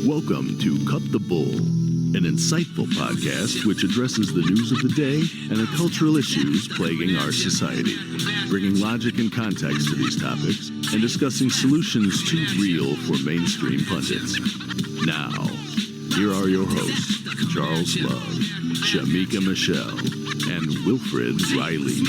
Welcome to Cut the Bull, an insightful podcast which addresses the news of the day and the cultural issues plaguing our society, bringing logic and context to these topics and discussing solutions too real for mainstream pundits. Now, here are your hosts, Charles Love, Shamika Michelle, and Wilfred Riley.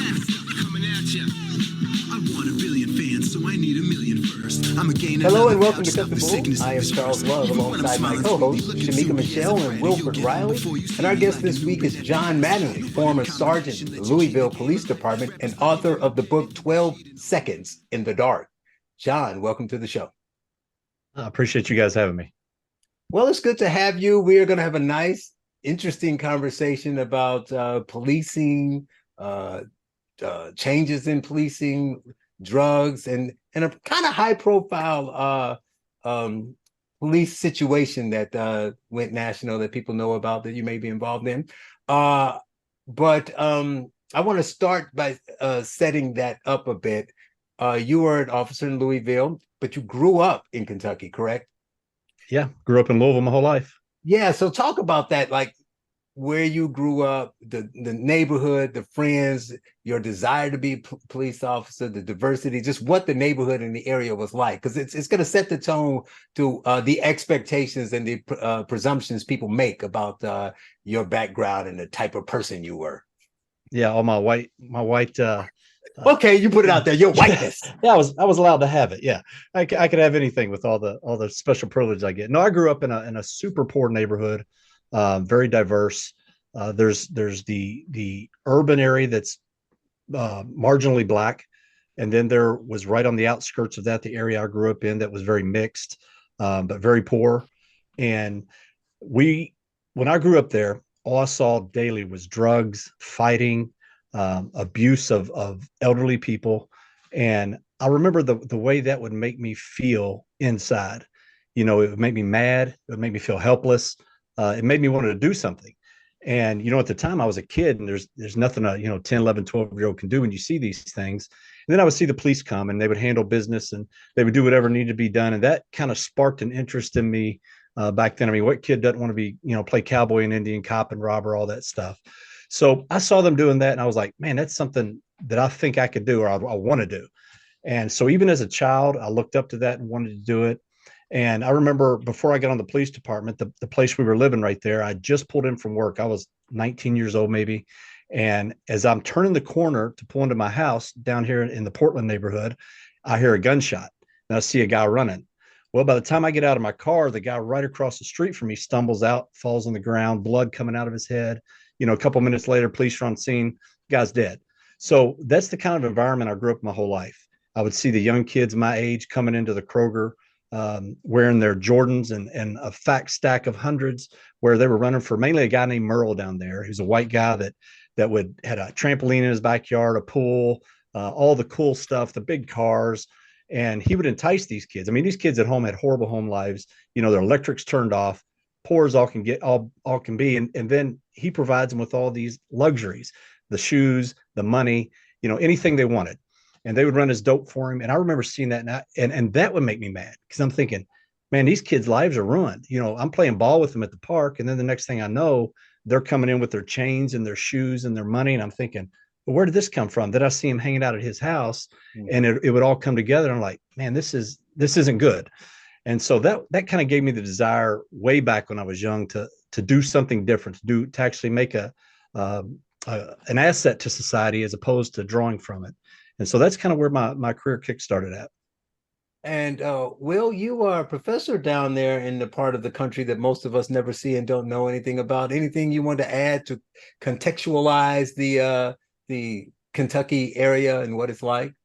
Hello and welcome to Cut the Bull. I am Charles Love alongside my co-hosts Shamika Michelle and Wilfred Riley. And our guest this week is John Mattingly, former sergeant of the Louisville Police Department and author of the book 12 Seconds in the Dark. John, welcome to the show. I appreciate you guys having me. Well, it's good to have you. We are going to have a nice, interesting conversation about policing, changes in policing, drugs, and a kind of high-profile police situation that went national that people know about that you may be involved in. But I want to start by setting that up a bit. You were an officer in Louisville, but you grew up in Kentucky, correct? Yeah, grew up in Louisville my whole life. Yeah, so talk about that, like where you grew up, the neighborhood, the friends, your desire to be a police officer, the diversity, just what the neighborhood and the area was like, because it's going to set the tone to the expectations and the presumptions people make about your background and the type of person you were. Yeah, all my white. Okay, you put it out there. Your whiteness. Yeah, I was allowed to have it. Yeah, I could have anything with all the special privilege I get. No, I grew up in a super poor neighborhood, very diverse. There's the urban area that's marginally black, and then there was right on the outskirts of that the area I grew up in that was very mixed, but very poor. And when I grew up there, all I saw daily was drugs, fighting, abuse of elderly people. And I remember the way that would make me feel inside. You know, it would make me mad. It would make me feel helpless. It made me want to do something. And, at the time I was a kid, and there's nothing a, 10, 11, 12-year-old can do when you see these things. And then I would see the police come and they would handle business and they would do whatever needed to be done. And that kind of sparked an interest in me back then. I mean, what kid doesn't want to be, play cowboy and Indian, cop and robber, all that stuff. So I saw them doing that and I was like, man, that's something that I think I could do, or I want to do. And so even as a child, I looked up to that and wanted to do it. And I remember before I got on the police department, the place we were living right there, I just pulled in from work. I was 19 years old, maybe. And as I'm turning the corner to pull into my house down here in the Portland neighborhood, I hear a gunshot and I see a guy running. Well, by the time I get out of my car, the guy right across the street from me stumbles out, falls on the ground, blood coming out of his head. A couple minutes later, police are on scene, guy's dead. So that's the kind of environment I grew up my whole life. I would see the young kids my age coming into the Kroger, wearing their Jordans and a fat stack of hundreds, where they were running for mainly a guy named Merle down there, who's a white guy that had a trampoline in his backyard, a pool, all the cool stuff, the big cars. And he would entice these kids. I mean, these kids at home had horrible home lives. Their electrics turned off, poor as all can be. And then he provides them with all these luxuries, the shoes, the money, anything they wanted. And they would run his dope for him. And I remember seeing that. And that would make me mad, because I'm thinking, man, these kids' lives are ruined. I'm playing ball with them at the park. And then the next thing I know, they're coming in with their chains and their shoes and their money. And I'm thinking, well, where did this come from? Did I see him hanging out at his house? And it would all come together. I'm like, man, this isn't good. And so that kind of gave me the desire way back when I was young to do something different, to actually make an asset to society as opposed to drawing from it. And so that's kind of where my career kick-started at. And Will, you are a professor down there in the part of the country that most of us never see and don't know anything about. Anything you want to add to contextualize the Kentucky area and what it's like?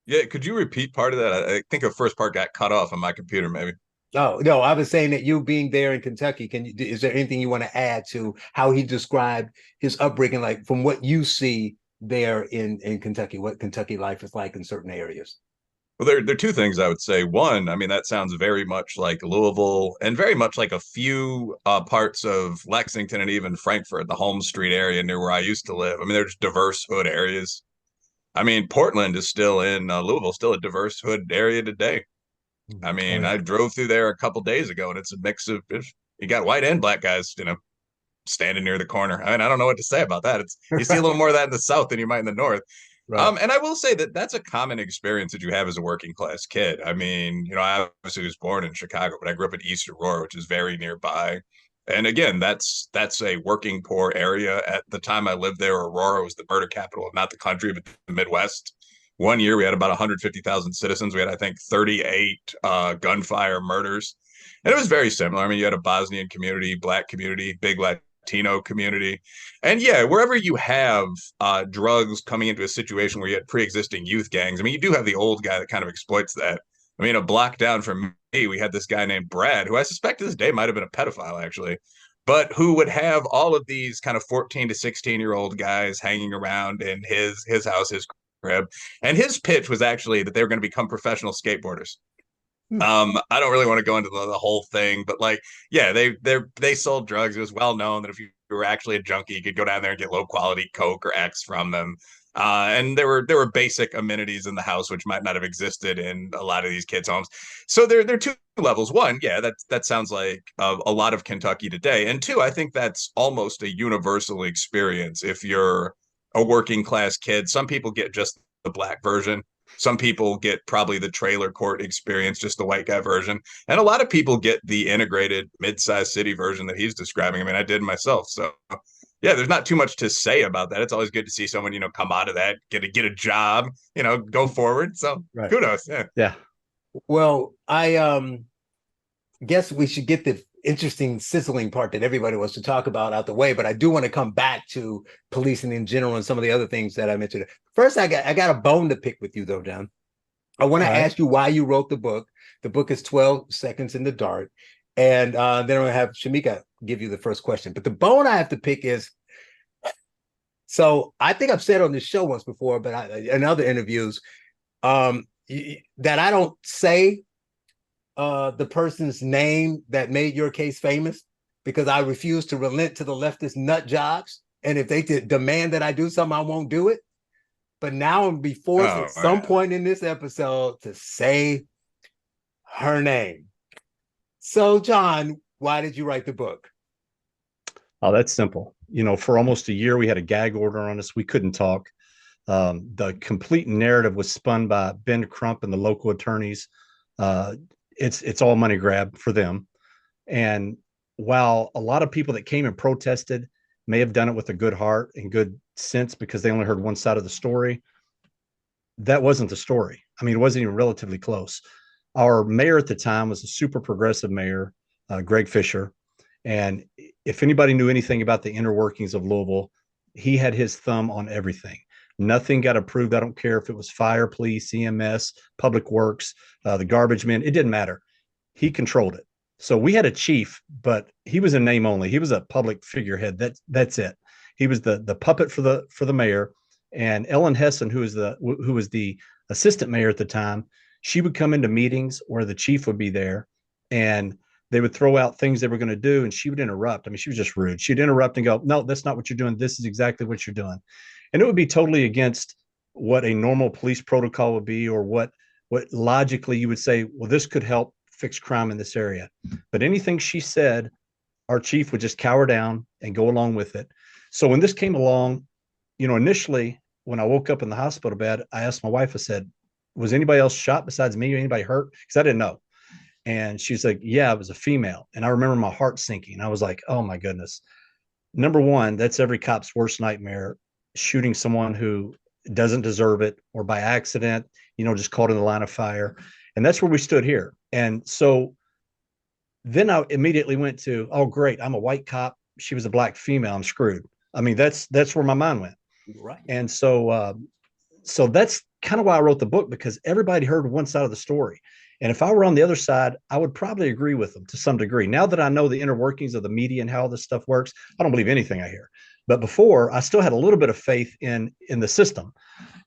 Yeah, could you repeat part of that? I think the first part got cut off on my computer, maybe. Oh, no, I was saying that you being there in Kentucky, is there anything you want to add to how he described his upbringing, like from what you see there in Kentucky, what Kentucky life is like in certain areas? Well, there are two things I would say. One, I mean, that sounds very much like Louisville and very much like a few parts of Lexington and even Frankfort, the Holmes Street area near where I used to live. I mean, there's diverse hood areas. I mean, Portland is still in Louisville, still a diverse hood area today. I mean, yeah. I drove through there a couple days ago, and it's a mix of you got white and black guys, standing near the corner. I mean, I don't know what to say about that. It's you see a little more of that in the South than you might in the North. Right. And I will say that that's a common experience that you have as a working class kid. I mean, I obviously was born in Chicago, but I grew up in East Aurora, which is very nearby. And again, that's a working poor area. At the time I lived there, Aurora was the murder capital of not the country, but the Midwest. One year we had about 150,000 citizens. We had, I think, 38 gunfire murders. And it was very similar. I mean, you had a Bosnian community, black community, big Latino community. And yeah, wherever you have drugs coming into a situation where you had pre-existing youth gangs, I mean, you do have the old guy that kind of exploits that. I mean, a block down from me, we had this guy named Brad, who I suspect to this day might have been a pedophile, actually, but who would have all of these kind of 14 to 16-year-old guys hanging around in his house, his crib. And his pitch was actually that they were going to become professional skateboarders. I don't really want to go into the whole thing, but like, yeah, they sold drugs. It was well known that if you were actually a junkie, you could go down there and get low quality Coke or X from them. And there were basic amenities in the house which might not have existed in a lot of these kids' homes. So there are two levels. One, yeah, that sounds like a lot of Kentucky today, and two, I think that's almost a universal experience. If you're a working class kid, some people get just the black version. Some people get probably the trailer court experience, just the white guy version. And a lot of people get the integrated mid-sized city version that he's describing. I mean, I did myself. So yeah, there's not too much to say about that. It's always good to see someone, come out of that, get a job, go forward. So Right. kudos. Yeah. Yeah. Well, I guess we should get the interesting sizzling part that everybody wants to talk about out the way, but I do want to come back to policing in general and some of the other things that I mentioned. First, I got a bone to pick with you though, John. I want to ask you why you wrote the book. The book is 12 Seconds in the Dark. And then I'm going to have Shamika give you the first question. But the bone I have to pick is, so I think I've said on this show once before, but in other interviews, that I don't say the person's name that made your case famous because I refuse to relent to the leftist nut jobs. And if they demand that I do something, I won't do it. But now I'm be forced at some point in this episode to say her name. So, John, why did you write the book? Oh, that's simple. For almost a year, we had a gag order on us. We couldn't talk. The complete narrative was spun by Ben Crump and the local attorneys. It's all money grab for them. And while a lot of people that came and protested may have done it with a good heart and good sense because they only heard one side of the story, that wasn't the story. I mean, it wasn't even relatively close. Our mayor at the time was a super progressive mayor, Greg Fisher. And if anybody knew anything about the inner workings of Louisville, he had his thumb on everything. Nothing got approved. I don't care if it was fire, police, EMS, public works, the garbage men. It didn't matter. He controlled it. So we had a chief, but he was a name only. He was a public figurehead. That's it. He was the puppet for the mayor. And Ellen Hessen, who was the assistant mayor at the time, she would come into meetings where the chief would be there, and they would throw out things they were going to do, and she would interrupt. I mean, she was just rude. She'd interrupt and go, "No, that's not what you're doing. This is exactly what you're doing." And it would be totally against what a normal police protocol would be, or what logically you would say, well, this could help fix crime in this area. But anything she said, our chief would just cower down and go along with it. So when this came along, initially when I woke up in the hospital bed, I asked my wife, I said, was anybody else shot besides me or anybody hurt? Because I didn't know. And she's like, yeah, it was a female. And I remember my heart sinking. I was like, oh my goodness. Number one, that's every cop's worst nightmare, shooting someone who doesn't deserve it or by accident, just caught in the line of fire. And that's where we stood here. And so then I immediately went to, oh, great, I'm a white cop. She was a black female. I'm screwed. I mean, that's where my mind went. Right. And so that's kind of why I wrote the book, because everybody heard one side of the story. And if I were on the other side, I would probably agree with them to some degree. Now that I know the inner workings of the media and how this stuff works, I don't believe anything I hear. But before, I still had a little bit of faith in the system.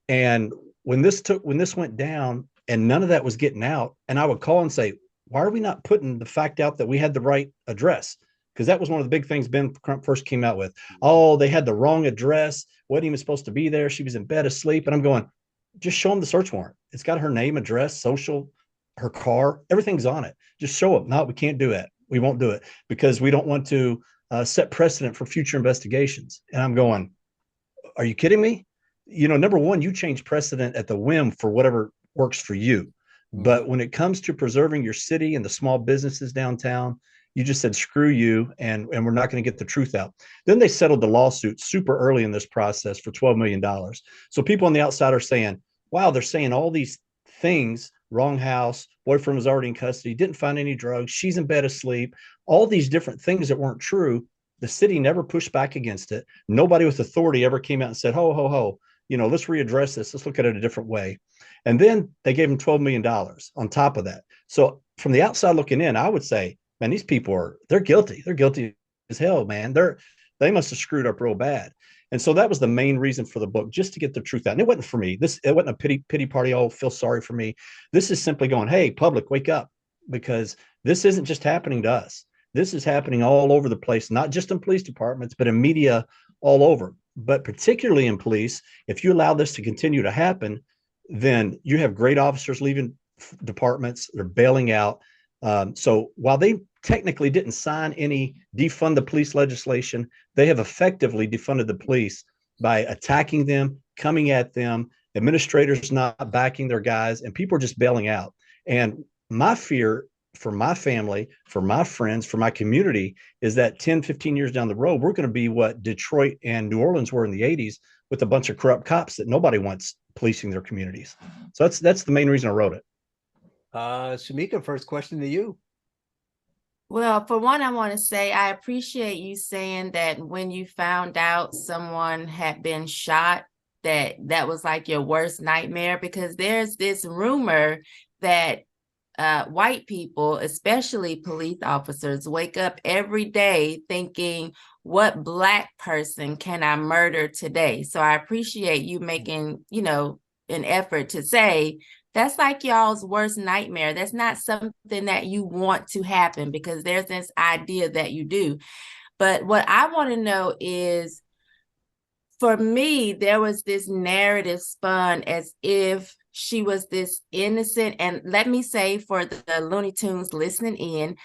And when this went down and none of that was getting out, and I would call and say, why are we not putting the fact out that we had the right address? Because that was one of the big things Ben Crump first came out with. Oh, they had the wrong address. Wasn't even supposed to be there. She was in bed asleep. And I'm going, just show them the search warrant. It's got her name, address, social. her car, everything's on it. Just show up. No, we can't do it. We won't do it because we don't want to set precedent for future investigations. And I'm going, are you kidding me? Number one, you change precedent at the whim for whatever works for you. But when it comes to preserving your city and the small businesses downtown, you just said, screw you, and we're not going to get the truth out. Then they settled the lawsuit super early in this process for $12 million. So people on the outside are saying, wow, they're saying all these things, wrong house, boyfriend was already in custody, didn't find any drugs, she's in bed asleep, all these different things that weren't true. The city never pushed back against it. Nobody with authority ever came out and said, ho, ho, ho, let's readdress this. Let's look at it a different way. And then they gave him $12 million on top of that. So from the outside looking in, I would say, man, these people they're guilty. They're guilty as hell, man. They must have screwed up real bad. And so that was the main reason for the book, just to get the truth out. And it wasn't for me. It wasn't a pity party. Oh, feel sorry for me. This is simply going, hey, public, wake up, because this isn't just happening to us. This is happening all over the place, not just in police departments, but in media all over. But particularly in police, if you allow this to continue to happen, then you have great officers leaving departments, they're bailing out. So while they technically didn't sign any defund the police legislation, they have effectively defunded the police by attacking them, coming at them, administrators not backing their guys, and people are just bailing out. And my fear for my family, for my friends, for my community is that 10, 15 years down the road, we're going to be what Detroit and New Orleans were in the 80s with a bunch of corrupt cops that nobody wants policing their communities. So that's the main reason I wrote it. Shamika, first question to you. Well, for one, I want to say I appreciate you saying that when you found out someone had been shot, that was like your worst nightmare, because there's this rumor that white people, especially police officers, wake up every day thinking, what Black person can I murder today? So I appreciate you making, an effort to say that's like y'all's worst nightmare. That's not something that you want to happen, because there's this idea that you do. But what I want to know is, for me, there was this narrative spun as if she was this innocent. And let me say, for the Looney Tunes listening in,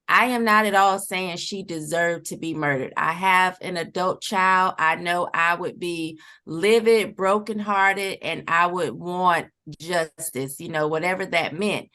I am not at all saying she deserved to be murdered. I have an adult child. I know I would be livid, brokenhearted, and I would want justice, whatever that meant.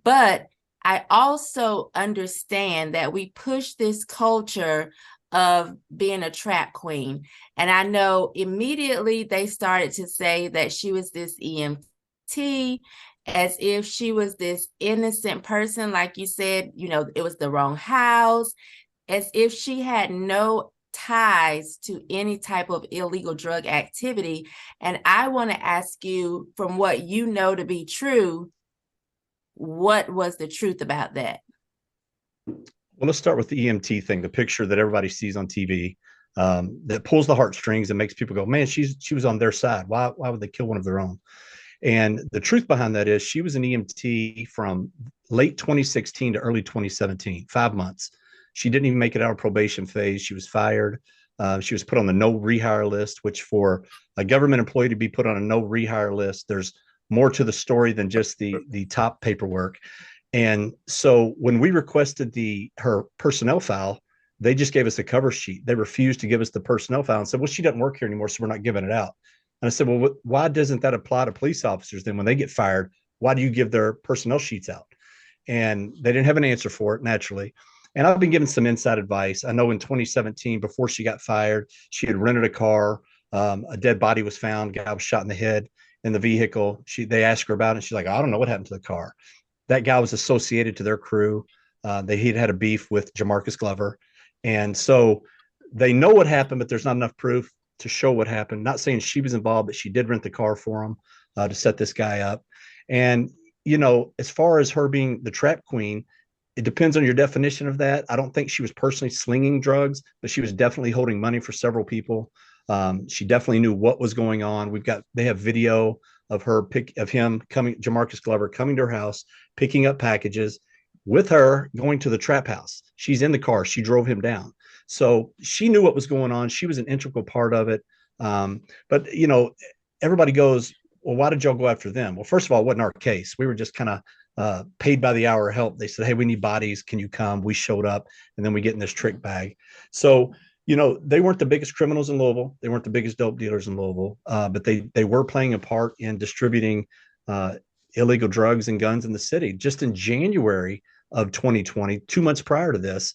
But I also understand that we push this culture of being a trap queen. And I know immediately they started to say that she was this EMT, as if she was this innocent person. Like you said, it was the wrong house, as if she had no ties to any type of illegal drug activity. And I want to ask you, from what you know to be true, what was the truth about that? Well, let's start with the EMT thing, the picture that everybody sees on TV, that pulls the heartstrings and makes people go, man, she was on their side. Why would they kill one of their own? And the truth behind that is she was an EMT from late 2016 to early 2017, 5 months. She didn't even make it out of probation phase. She was fired. She was put on the no rehire list, which for a government employee to be put on a no rehire list, there's more to the story than just the top paperwork. And so when we requested her personnel file, they just gave us a cover sheet. They refused to give us the personnel file and said, well, she doesn't work here anymore, so we're not giving it out. And I said, well, why doesn't that apply to police officers? Then when they get fired, why do you give their personnel sheets out? And they didn't have an answer for it, naturally. And I've been given some inside advice. I know in 2017, before she got fired, she had rented a car. A dead body was found. Guy was shot in the head in the vehicle. They asked her about it. And she's like, I don't know what happened to the car. That guy was associated to their crew. He'd had a beef with Jamarcus Glover. And so they know what happened, but there's not enough proof to show what happened. Not saying she was involved, but she did rent the car for him to set this guy up. And, as far as her being the trap queen, it depends on your definition of that. I don't think she was personally slinging drugs, but she was definitely holding money for several people. She definitely knew what was going on. They have video of him coming, Jamarcus Glover coming to her house, picking up packages with her, going to the trap house. She's in the car. She drove him down. So she knew what was going on. She was an integral part of it. But everybody goes, well, why did y'all go after them? Well, first of all, it wasn't our case. We were just kind of paid by the hour help. They said, hey, we need bodies. Can you come? We showed up, and then we get in this trick bag. So, they weren't the biggest criminals in Louisville. They weren't the biggest dope dealers in Louisville, but they were playing a part in distributing illegal drugs and guns in the city. Just in January of 2020, 2 months prior to this,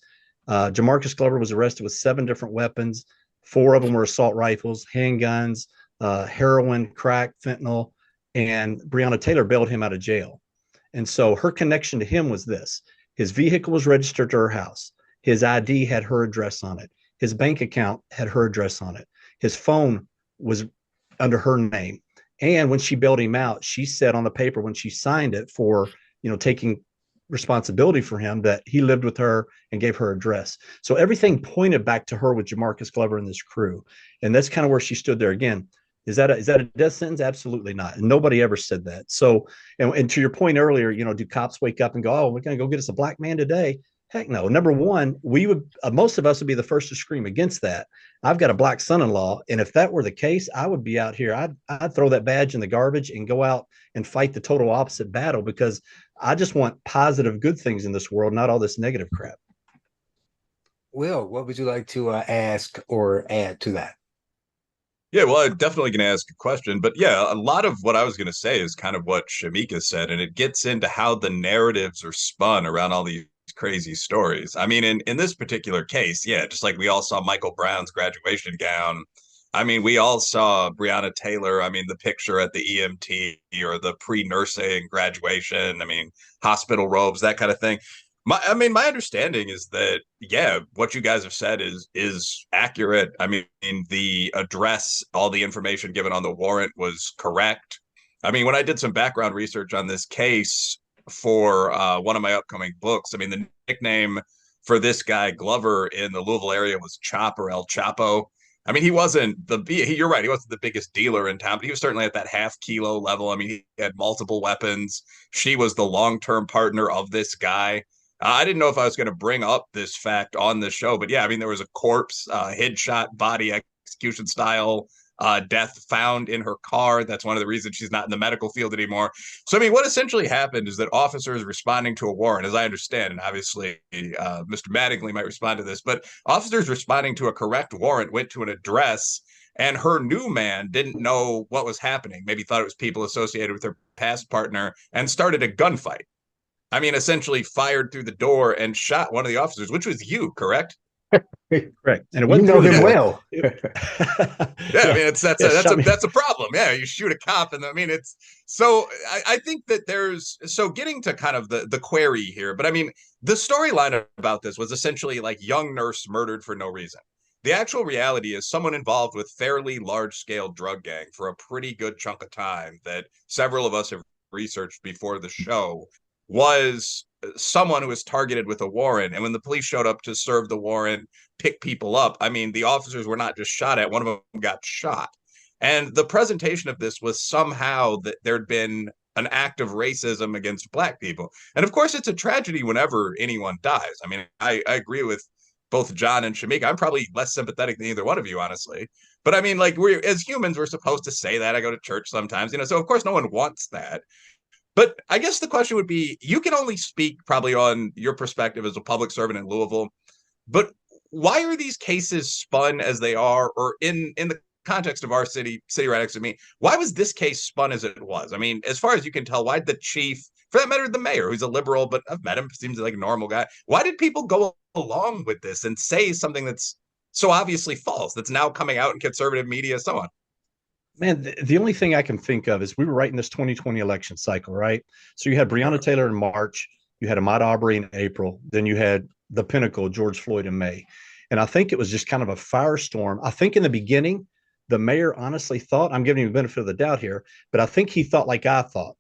Jamarcus Glover was arrested with 7 different weapons. 4 of them were assault rifles, handguns, heroin, crack, fentanyl, and Brianna Taylor bailed him out of jail. And so her connection to him was this: his vehicle was registered to her house. His ID had her address on it. His bank account had her address on it. His phone was under her name. And when she bailed him out, she said on the paper when she signed it for, taking responsibility for him, that he lived with her and gave her address. So everything pointed back to her with Jamarcus Glover and this crew. And that's kind of where she stood there. Again, is that a death sentence? Absolutely not. And nobody ever said that. So, and to your point earlier, do cops wake up and go, oh, we're going to go get us a black man today? Heck no. Number one, we would, most of us would be the first to scream against that. I've got a black son-in-law, and if that were the case, I would be out here. I'd throw that badge in the garbage and go out and fight the total opposite battle, because I just want positive, good things in this world, not all this negative crap. Will, what would you like to ask or add to that? Yeah, well, I'm definitely going to ask a question, but yeah, a lot of what I was going to say is kind of what Shamika said, and it gets into how the narratives are spun around all these crazy stories. I mean, in this particular case, yeah, just like we all saw Michael Brown's graduation gown. I mean, we all saw Brianna Taylor. I mean, the picture at the EMT or the pre-nursing graduation. I mean, hospital robes, that kind of thing. My understanding is that, yeah, what you guys have said is accurate. I mean, the address, all the information given on the warrant was correct. I mean, when I did some background research on this case for one of my upcoming books, I mean, the nickname for this guy Glover in the Louisville area was Chop or El Chapo. I mean, he wasn't you're right, he wasn't the biggest dealer in town, but he was certainly at that half-kilo level. I mean, he had multiple weapons. She was the long-term partner of this guy. I didn't know if I was going to bring up this fact on the show, but yeah, I mean, there was a corpse, headshot, body execution style death found in her car. That's one of the reasons she's not in the medical field anymore. So, I mean, what essentially happened is that officers responding to a warrant, as I understand, and obviously Mr. Mattingly might respond to this, but officers responding to a correct warrant went to an address, and her new man didn't know what was happening. Maybe thought it was people associated with her past partner and started a gunfight. I mean, essentially fired through the door and shot one of the officers, which was you, correct? Correct. And it You know him well. Yeah, I mean, that's a problem. Yeah, you shoot a cop, and I mean, it's so. I think that there's getting to kind of the query here, but I mean, the storyline about this was essentially like young nurse murdered for no reason. The actual reality is someone involved with fairly large scale drug gang for a pretty good chunk of time that several of us have researched before the show was someone who was targeted with a warrant. And when the police showed up to serve the warrant, pick people up, I mean, the officers were not just shot at, one of them got shot. And the presentation of this was somehow that there'd been an act of racism against black people. And of course, it's a tragedy whenever anyone dies. I mean, I agree with both John and Shamika. I'm probably less sympathetic than either one of you, honestly. But I mean, like, we're as humans, we're supposed to say that. I go to church sometimes, so of course no one wants that. But I guess the question would be, you can only speak probably on your perspective as a public servant in Louisville, but why are these cases spun as they are, or in the context of our city right next to me, why was this case spun as it was? I mean, as far as you can tell, why did the chief, for that matter, the mayor, who's a liberal, but I've met him, seems like a normal guy, why did people go along with this and say something that's so obviously false, that's now coming out in conservative media, so on? Man, the only thing I can think of is we were right in this 2020 election cycle, right? So you had Breonna Taylor in March, you had Ahmaud Arbery in April, then you had the pinnacle, George Floyd, in May. And I think it was just kind of a firestorm. I think in the beginning, the mayor honestly thought, I'm giving him the benefit of the doubt here, but I think he thought like I thought.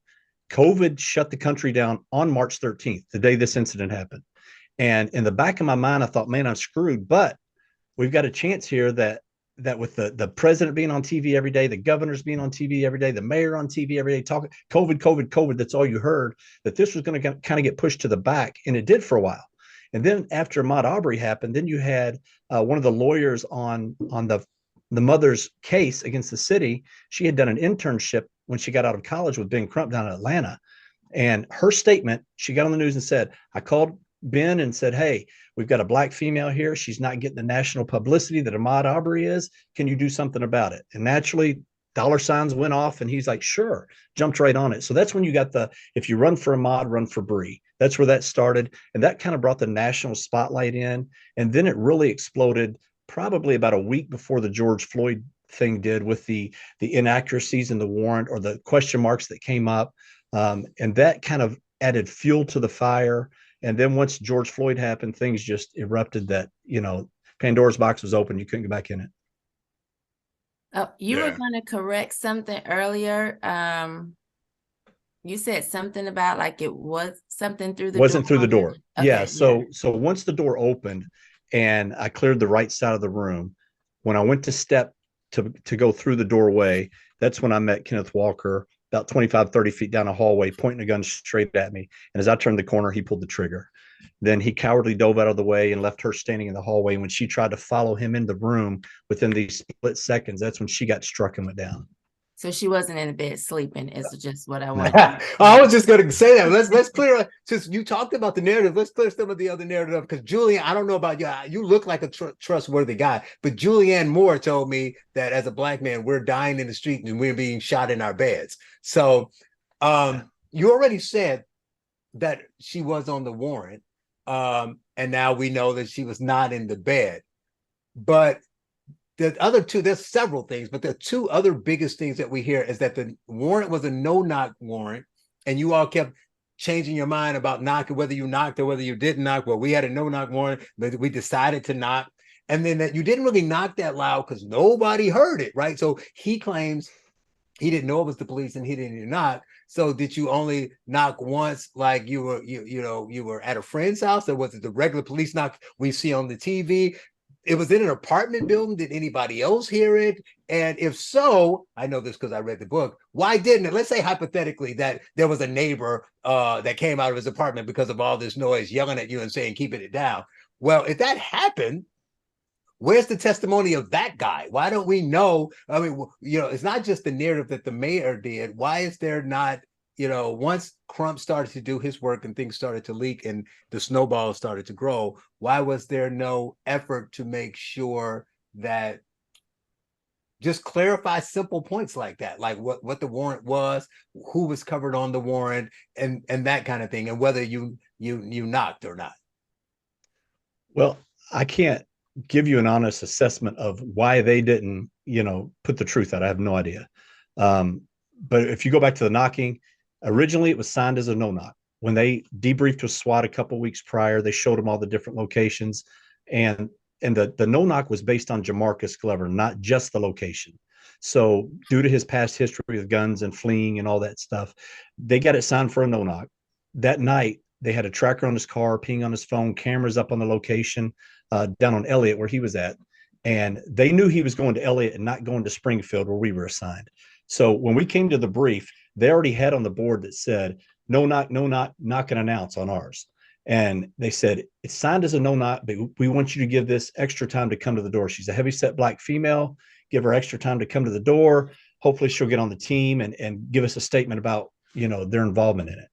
COVID shut the country down on March 13th, the day this incident happened. And in the back of my mind, I thought, man, I'm screwed. But we've got a chance here that with the president being on TV every day, the governor's being on TV every day, the mayor on TV every day, talking COVID, that's all you heard, that this was going to kind of get pushed to the back. And it did for a while. And then after Ahmaud Arbery happened, then you had one of the lawyers on the mother's case against the city. She had done an internship when she got out of college with Ben Crump down in Atlanta. And her statement, she got on the news and said, I called Ben and said, hey, we've got a black female here. She's not getting the national publicity that Ahmaud Arbery is. Can you do something about it? And naturally, dollar signs went off, and he's like, sure, jumped right on it. So that's when you got if you run for Ahmaud, run for Bree. That's where that started. And that kind of brought the national spotlight in. And then it really exploded probably about a week before the George Floyd thing did, with the inaccuracies in the warrant, or the question marks that came up. And that kind of added fuel to the fire. And then once George Floyd happened, things just erupted, that, Pandora's box was open. You couldn't go back in it. Oh, you were going to correct something earlier. You said something about like it was something through the Wasn't door. through the door. Okay, Yeah. So once the door opened and I cleared the right side of the room, when I went to step to go through the doorway, that's when I met Kenneth Walker, about 25, 30 feet down a hallway, pointing a gun straight at me. And as I turned the corner, he pulled the trigger. Then he cowardly dove out of the way and left her standing in the hallway. And when she tried to follow him in the room within these split seconds, that's when she got struck and went down. So she wasn't in the bed sleeping. Is just what I No. wanted. I was just going to say that. Let's clear. Since you talked about the narrative, let's clear some of the other narrative up. Because Julianne, I don't know about you. You look like a trustworthy guy, but Julianne Moore told me that as a black man, we're dying in the street and we're being shot in our beds. So, you already said that she was on the warrant, and now we know that she was not in the bed. But the other two, there's several things, but the two other biggest things that we hear is that the warrant was a no-knock warrant, and you all kept changing your mind about knocking, whether you knocked or whether you didn't knock. Well, we had a no-knock warrant, but we decided to knock. And then that you didn't really knock that loud because nobody heard it, right? So he claims he didn't know it was the police and he didn't knock. So did you only knock once, like you were at a friend's house, or was it the regular police knock we see on the TV? It was in an apartment building. Did anybody else hear it? And if so, I know this because I read the book. Why didn't it? Let's say hypothetically that there was a neighbor that came out of his apartment because of all this noise, yelling at you and saying, keeping it down. Well, if that happened, where's the testimony of that guy? Why don't we know? I mean, it's not just the narrative that the mayor did. Why is there not, once Crump started to do his work and things started to leak and the snowball started to grow, why was there no effort to make sure that just clarify simple points like that, like what the warrant was, who was covered on the warrant, and that kind of thing, and whether you knocked or not? Well, I can't give you an honest assessment of why they didn't, put the truth out. I have no idea. But if you go back to the knocking, originally it was signed as a no knock. When they debriefed with SWAT a couple of weeks prior, they showed them all the different locations, and the no knock was based on Jamarcus Glover, not just the location. So due to his past history with guns and fleeing and all that stuff, they got it signed for a no knock. That night, they had a tracker on his car, ping on his phone, cameras up on the location down on Elliott where he was at. And they knew he was going to Elliott and not going to Springfield where we were assigned. So when we came to the brief, they already had on the board that said, no knock, knock and announce on ours. And they said, it's signed as a no knock, but we want you to give this extra time to come to the door. She's a heavyset black female. Give her extra time to come to the door. Hopefully she'll get on the team and give us a statement about, their involvement in it.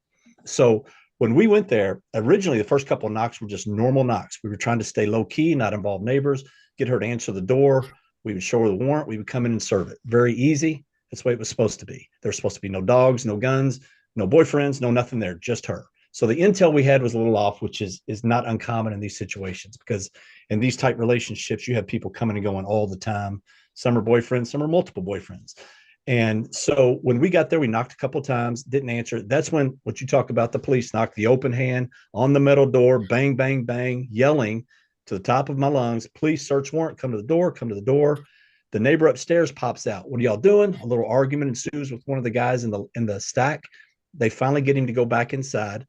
So when we went there, originally the first couple of knocks were just normal knocks. We were trying to stay low key, not involve neighbors, get her to answer the door. We would show her the warrant. We would come in and serve it. Very easy. That's the way it was supposed to be. There was supposed to be no dogs, no guns, no boyfriends, no nothing there, just her. So the intel we had was a little off, which is not uncommon in these situations, because in these type relationships, you have people coming and going all the time. Some are boyfriends, some are multiple boyfriends. And so when we got there, we knocked a couple of times, didn't answer. That's when what you talk about, the police knocked the open hand on the metal door, bang, bang, bang, yelling to the top of my lungs, police search warrant, come to the door, come to the door. The neighbor upstairs pops out. What are y'all doing? A little argument ensues with one of the guys in the stack. They finally get him to go back inside.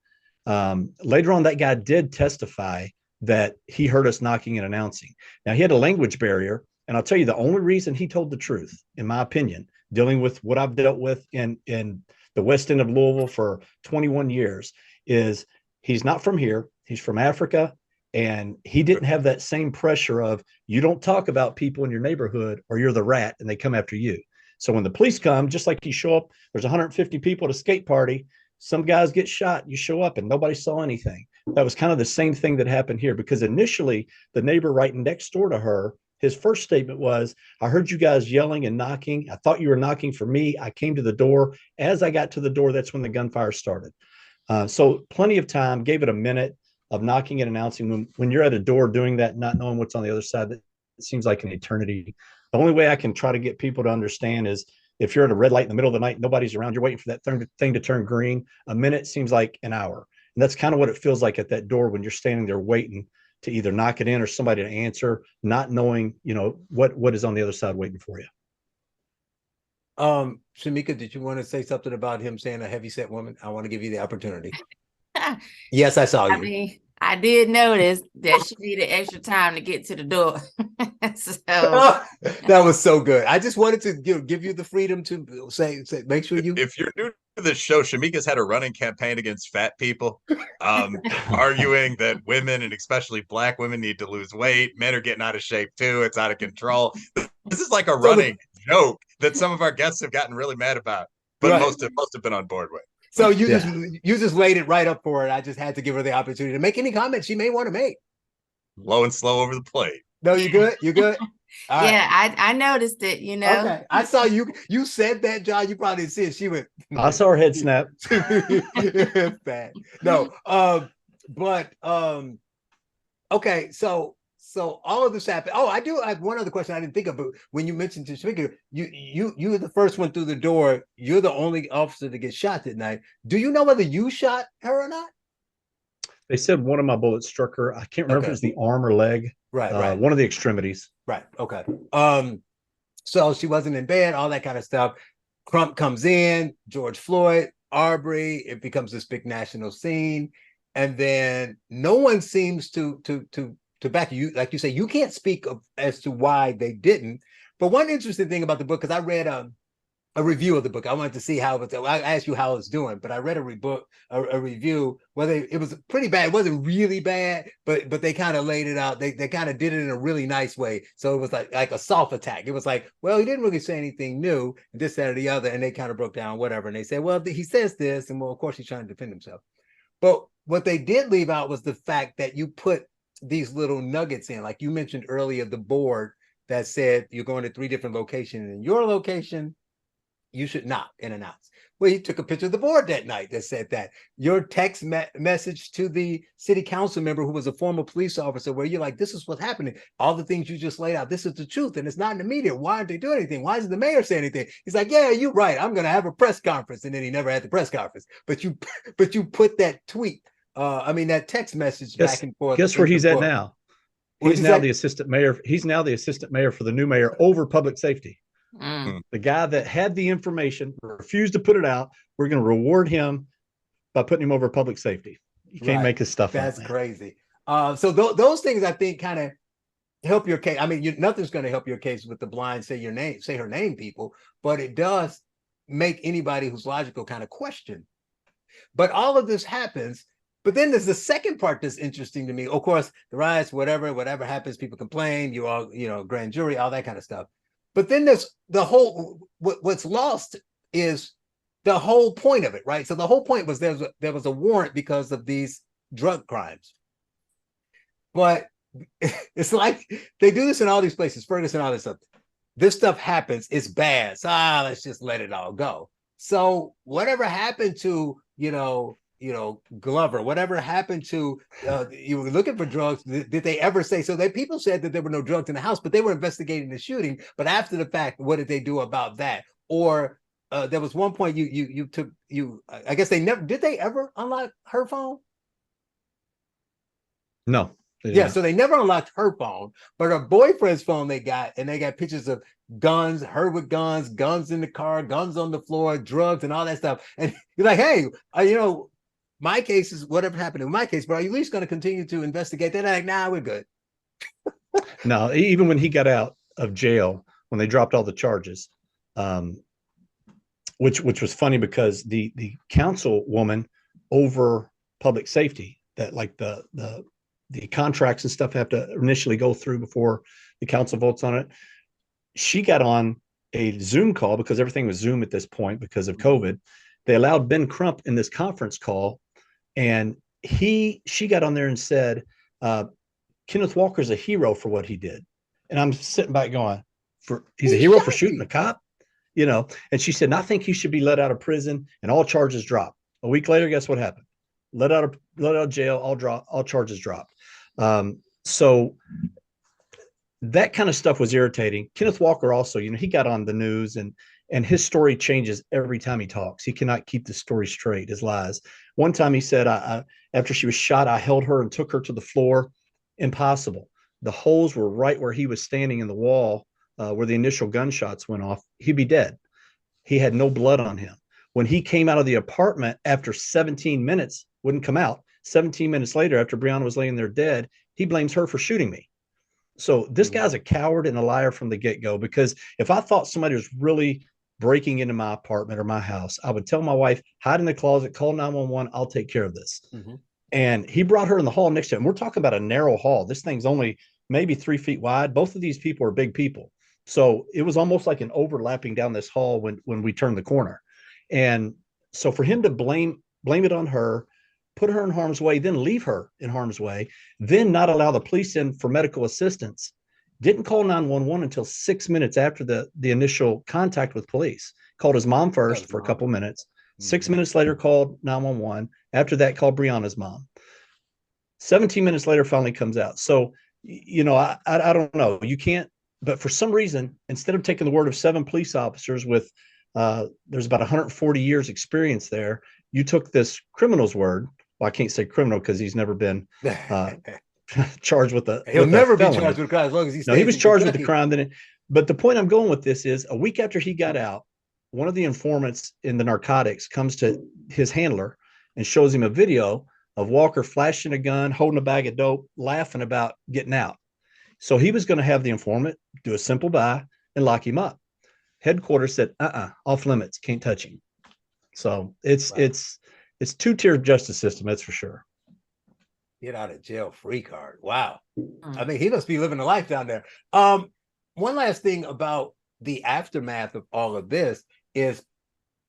Later on, that guy did testify that he heard us knocking and announcing. Now, he had a language barrier. And I'll tell you, the only reason he told the truth, in my opinion, dealing with what I've dealt with in the West End of Louisville for 21 years, is he's not from here. He's from Africa. And he didn't have that same pressure of, you don't talk about people in your neighborhood or you're the rat and they come after you. So when the police come, just like you show up, there's 150 people at a skate party. some guys get shot, you show up and nobody saw anything. That was kind of the same thing that happened here, because initially the neighbor right next door to her, his first statement was, I heard you guys yelling and knocking. I thought you were knocking for me. I came to the door. As I got to the door, that's when the gunfire started. So plenty of time, gave it a minute of knocking and announcing. When you're at a door doing that, not knowing what's on the other side, it seems like an eternity. The only way I can try to get people to understand is if you're at a red light in the middle of the night, nobody's around, you're waiting for that thing to turn green. A minute seems like an hour. And that's kind of what it feels like at that door when you're standing there waiting to either knock it in or somebody to answer, not knowing, what is on the other side waiting for you. Shamika, did you want to say something about him saying a heavyset woman? I want to give you the opportunity. Yes, I saw you. I mean, I did notice that she needed extra time to get to the door. So that was so good. I just wanted to give you the freedom to say, make sure you. If you're new to this show, Shamika's had a running campaign against fat people, arguing that women and especially Black women need to lose weight. Men are getting out of shape too. It's out of control. This is like a running joke that some of our guests have gotten really mad about, but Right. most have been on board with. So you just laid it right up for her. I just had to give her the opportunity to make any comments she may want to make. Low and slow over the plate. No, you good? You good? All right. yeah, I noticed it, Okay. I saw you. You said that, John. You probably didn't see it. She went. I saw her head snap. Bad. No. Okay. So all of this happened. Oh, I have one other question I didn't think of, but when you mentioned to Shamika, you were the first one through the door. You're the only officer to get shot that night. Do you know whether you shot her or not? They said one of my bullets struck her. I can't remember if it was the arm or leg. Right. One of the extremities. Right. Okay. So she wasn't in bed, all that kind of stuff. Crump comes in, George Floyd, Arbery. It becomes this big national scene, and then no one seems to back you. Like you say, you can't speak as to why they didn't. But one interesting thing about the book, because I read a review of the book. I wanted to see how it was. I asked you how it's doing, but I read a review whether it was pretty bad. It wasn't really bad, but they kind of laid it out. They kind of did it in a really nice way. So it was like a soft attack. It was like, well, he didn't really say anything new, this, that, or the other, and they kind of broke down whatever. And they said, well, he says this, and well, of course he's trying to defend himself. But what they did leave out was the fact that you put these little nuggets in, like you mentioned earlier, the board that said you're going to 3 different locations. In your location, you should knock and announce. Well, he took a picture of the board that night that said that. Your text message to the city council member who was a former police officer, where you're like, this is what's happening. All the things you just laid out, this is the truth, and it's not in the media. Why aren't they doing anything? Why doesn't the mayor say anything? He's like, yeah, you're right. I'm going to have a press conference. And then he never had the press conference. But you put that tweet, that text message back and forth. Guess where he's at now? He's now the assistant mayor. He's now the assistant mayor for the new mayor over public safety. The guy that had the information refused to put it out. We're going to reward him by putting him over public safety. You can't make his stuff up. That's crazy. So those things I think kind of help your case. I mean, nothing's going to help your case with the blind say her name people, but it does make anybody who's logical kind of question. But all of this happens. But then there's the second part that's interesting to me. Of course, the riots, whatever happens, people complain. You all, grand jury, all that kind of stuff. But then there's the whole, what's lost is the whole point of it, right? So the whole point was there was a warrant because of these drug crimes. But it's like they do this in all these places, Ferguson, all this stuff. This stuff happens, it's bad. So let's just let it all go. So whatever happened to, Glover, whatever happened to, you were looking for drugs, did they ever say, so that people said that there were no drugs in the house, but they were investigating the shooting. But after the fact, what did they do about that? Or there was one point I guess did they ever unlock her phone? No. Yeah, so they never unlocked her phone, but her boyfriend's phone they got pictures of guns, her with guns in the car, guns on the floor, drugs and all that stuff. And you're like, hey, my case is whatever happened in my case, but are you at least going to continue to investigate that? They're like, nah, we're good. No, even when he got out of jail, when they dropped all the charges, which was funny because the councilwoman over public safety, that like the contracts and stuff have to initially go through before the council votes on it. She got on a Zoom call because everything was Zoom at this point because of COVID. They allowed Ben Crump in this conference call, and she got on there and said, Kenneth Walker's a hero for what he did. And I'm sitting back going, he's a hero for shooting a cop, you know? And she said, I think he should be let out of prison and all charges dropped. A week later, guess what happened? Let out of jail, all charges dropped. So that kind of stuff was irritating. Kenneth Walker also, you know, he got on the news, and his story changes every time he talks. He cannot keep the story straight, his lies. One time he said, after she was shot, I held her and took her to the floor. Impossible. The holes were right where he was standing in the wall, where the initial gunshots went off. He'd be dead. He had no blood on him. When he came out of the apartment after 17 minutes, wouldn't come out. 17 minutes later, after Brianna was laying there dead, he blames her for shooting me. So this guy's a coward and a liar from the get-go, because if I thought somebody was really breaking into my apartment or my house, I would tell my wife, hide in the closet, call 911, I'll take care of this. And he brought her in the hall next to him. We're talking about a narrow hall. This thing's only maybe 3 feet wide. Both of these people are big people. So it was almost like an overlapping down this hall when we turned the corner. And so for him to blame it on her, put her in harm's way, then leave her in harm's way, then not allow the police in for medical assistance, didn't call 911 until 6 minutes after the initial contact with police. Called his mom first for a couple minutes. 6 minutes later, called 911. After that, called Brianna's mom. 17 minutes later, finally comes out. So, you know, I don't know. You can't, but for some reason, instead of taking the word of 7 police officers with, there's about 140 years experience there, you took this criminal's word. Well, I can't say criminal because he's never been charged with a. He'll never be charged with a crime as long as he's. No, he was charged with the crime. But the point I'm going with this is, a week after he got out, one of the informants in the narcotics comes to his handler and shows him a video of Walker flashing a gun, holding a bag of dope, laughing about getting out. So he was going to have the informant do a simple buy and lock him up. Headquarters said, off limits, can't touch him. So it's 2-tier justice system, that's for sure. Get out of jail free card. Wow. I mean, he must be living a life down there. One last thing about the aftermath of all of this is,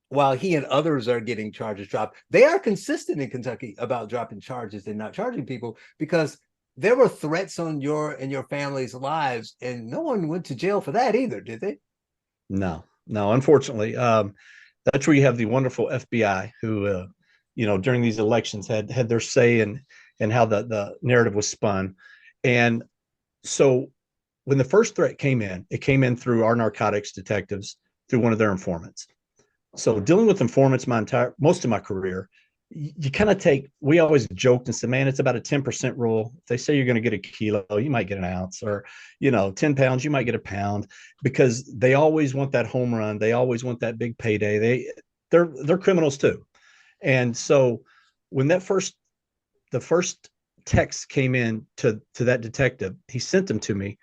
while he and others are getting charges dropped, they are consistent in Kentucky about dropping charges and not charging people, because there were threats on your and your family's lives, and no one went to jail for that either, did they? No, unfortunately. That's where you have the wonderful FBI who, you know, during these elections had their say in how the narrative was spun. And so when the first threat came in, it came in through our narcotics detectives, through one of their informants. So dealing with informants most of my career, you kind of we always joked and said, man, it's about a 10% rule. If they say you're going to get a kilo, you might get an ounce, or, you know, 10 pounds, you might get a pound, because they always want that home run. They always want that big payday. They're criminals too. And so when the first text came in to that detective, he sent them to me,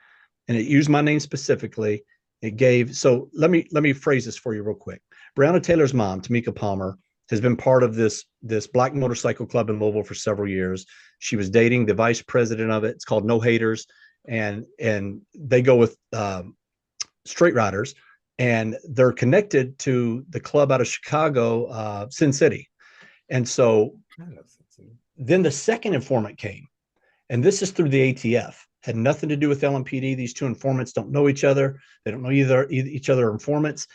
and it used my name specifically. It gave, so let me phrase this for you real quick. Brianna Taylor's mom, Tamika Palmer, has been part of this black motorcycle club in Louisville for several years. She was dating the vice president of it. It's called No Haters. And they go with straight riders, and they're connected to the club out of Chicago, Sin City. And so then the second informant came, and this is through the ATF. Had nothing to do with LMPD. These two informants don't know each other. They don't know either each other informants.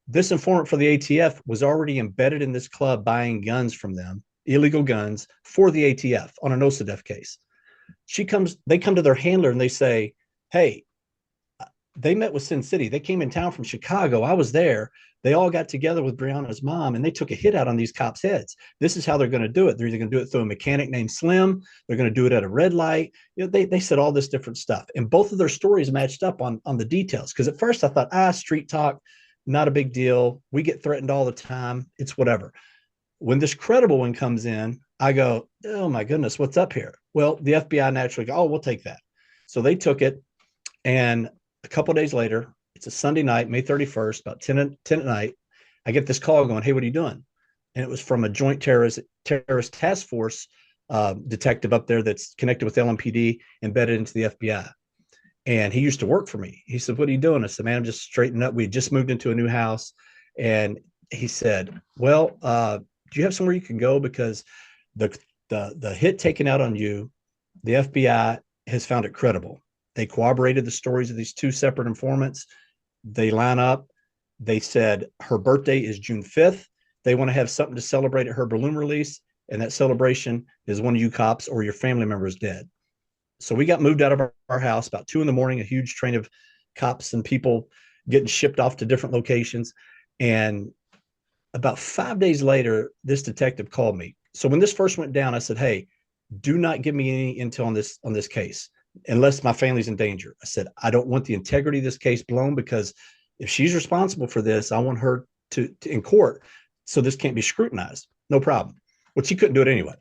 This informant for the ATF was already embedded in this club, buying guns from them, illegal guns, for the ATF on an OSADEF case. They come to their handler and they say, hey, they met with Sin City. They came in town from Chicago. I was there. They all got together with Brianna's mom, and they took a hit out on these cops' heads. This is how they're going to do it. They're either going to do it through a mechanic named Slim. They're going to do it at a red light. You know, they said all this different stuff, and both of their stories matched up on the details. Because at first I thought, street talk, not a big deal. We get threatened all the time. It's whatever. When this credible one comes in, I go, oh my goodness, what's up here? Well, the FBI naturally go, oh, we'll take that. So they took it, and a couple of days later, it's a Sunday night, May 31st, about 10 at night, I get this call going, hey, what are you doing? And it was from a joint terrorist task force detective up there that's connected with LMPD, embedded into the FBI. And he used to work for me. He said, what are you doing? I said, man, I'm just straightening up. We had just moved into a new house, and he said, well, do you have somewhere you can go? Because the hit taken out on you, the FBI has found it credible. They corroborated the stories of these two separate informants. They line up. They said her birthday is June 5th. They want to have something to celebrate at her balloon release. And that celebration is one of you cops or your family member is dead. So we got moved out of our house about 2 a.m, a huge train of cops and people getting shipped off to different locations. And about 5 days later, this detective called me. So when this first went down, I said, hey, do not give me any intel on this case unless my family's in danger. I said, I don't want the integrity of this case blown, because if she's responsible for this, I want her to in court. So this can't be scrutinized. No problem. Well, she couldn't do it anyway.